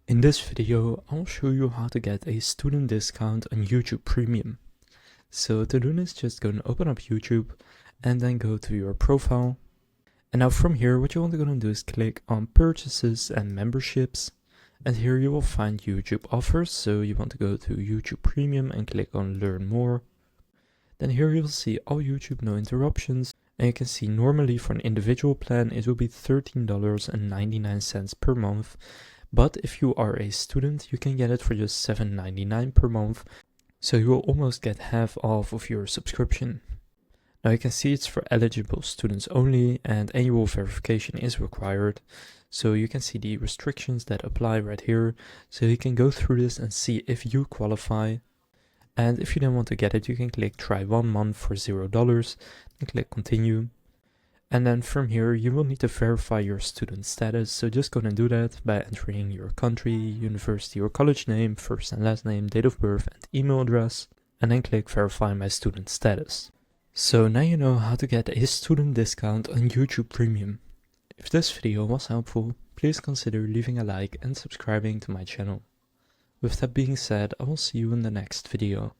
In this video, I'll show you how to get a student discount on YouTube Premium. So to do this, just go and open up YouTube and then go to your profile. And now from here, what you want to go and do is click on Purchases and Memberships. And here you will find YouTube offers. So you want to go to YouTube Premium and click on Learn More. Then here you'll see all YouTube no interruptions. And you can see normally for an individual plan, it will be $13.99 per month. But if you are a student, you can get it for just $7.99 per month. So you will almost get half off of your subscription. Now you can see it's for eligible students only and annual verification is required. So you can see the restrictions that apply right here. So you can go through this and see if you qualify. And if you don't want to get it, you can click try 1 month for $0 and click continue. And then from here, you will need to verify your student status. So just go and do that by entering your country, university or college name, first and last name, date of birth and email address. And then click verify my student status. So now you know how to get a student discount on YouTube Premium. If this video was helpful, please consider leaving a like and subscribing to my channel. With that being said, I will see you in the next video.